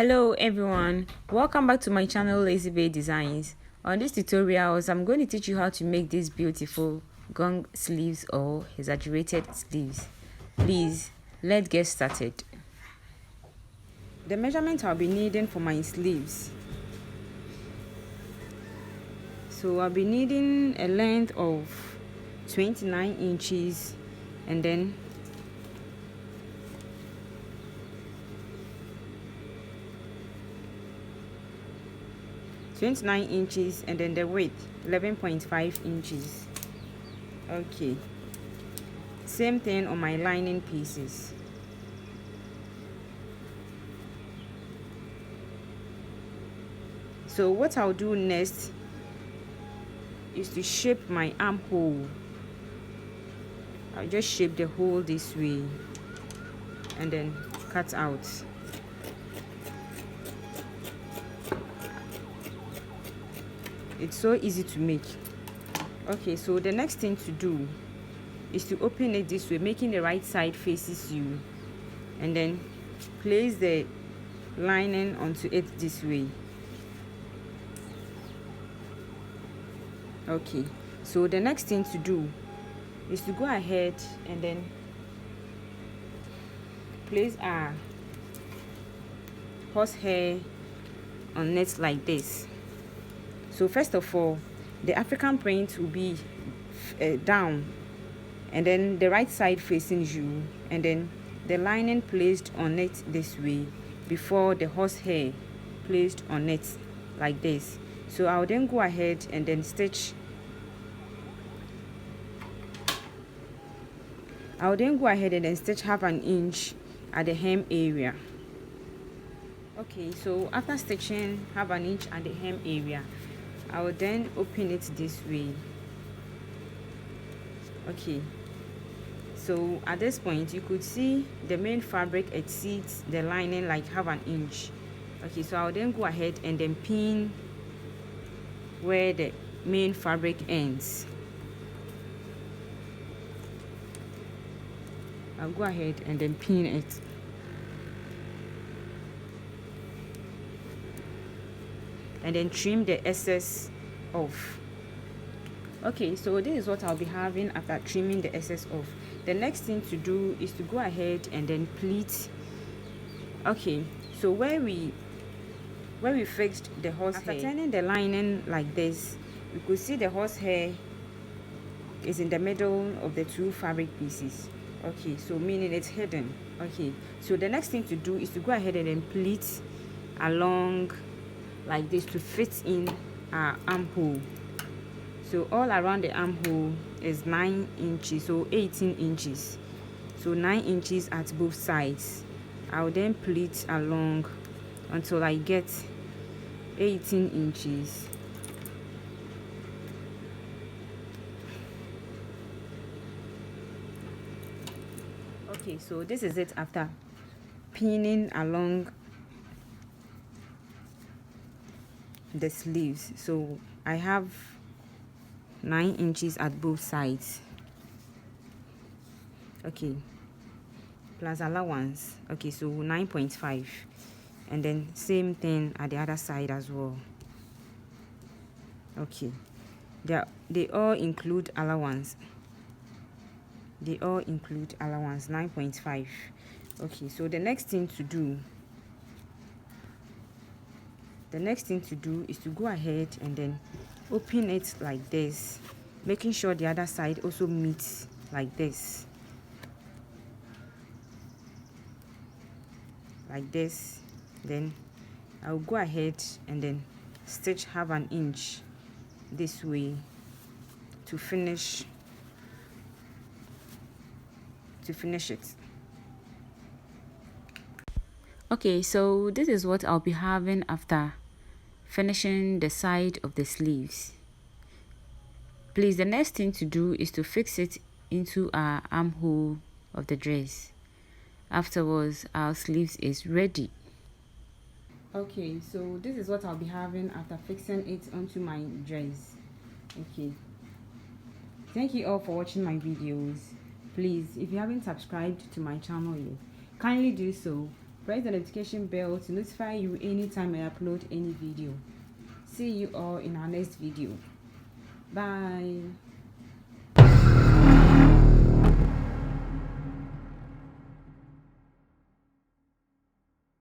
Hello everyone, welcome back to my channel Lazy Bay Designs. On this tutorials, I'm going to teach you how to make these beautiful gong sleeves or exaggerated sleeves. Please, let's get started. The measurement I'll be needing for my sleeves. So I'll be needing a length of 29 inches and then 29 inches and then the width 11.5 inches. Okay, same thing on my lining pieces. So what I'll do next is to shape my armhole. I'll just shape the hole this way and then cut out. It's so easy to make. Okay, so the next thing to do is to open it this way, making the right side faces you, and then place the lining onto it this way. Okay, so the next thing to do is to go ahead and then place our horsehair on it like this. So first of all, the African print will be down, and then the right side facing you, and then the lining placed on it this way before the horsehair placed on it like this. So I'll then go ahead and then stitch. Half an inch at the hem area. Okay, so after stitching half an inch at the hem area, I will then open it this way. Okay, so at this point you could see the main fabric exceeds the lining like half an inch. Okay, so I'll then go ahead and then pin where the main fabric ends. I'll go ahead and then pin it. And then trim the excess off. Okay, so this is what I'll be having after trimming the excess off. The next thing to do is to go ahead and then pleat. Okay, so where we fixed the horsehair, after turning the lining like this, you could see the horsehair is in the middle of the two fabric pieces. Okay, so meaning it's hidden. Okay, so the next thing to do is to go ahead and then pleat along like this to fit in our armhole. So all around the armhole is 9 inches, so 18 inches. So 9 inches at both sides. I'll then pleat along until I get 18 inches. Okay, so this is it after pinning along the sleeves. So I have 9 inches at both sides. Okay, plus allowance. Okay, so 9.5, and then same thing at the other side as well. Okay, they all include allowance. 9.5. Okay, so the next thing to do is to go ahead and then open it like this, making sure the other side also meets like this. Like this. Then I'll go ahead and then stitch half an inch this way to finish it. Okay, so this is what I'll be having after finishing the side of the sleeves. Please, the next thing to do is to fix it into our armhole of the dress. Afterwards, our sleeves is ready. Okay, so this is what I'll be having after fixing it onto my dress. Okay, thank you all for watching my videos. Please, if you haven't subscribed to my channel yet, kindly do so Press the notification bell to notify you anytime I upload any video. See you all in our next video. Bye.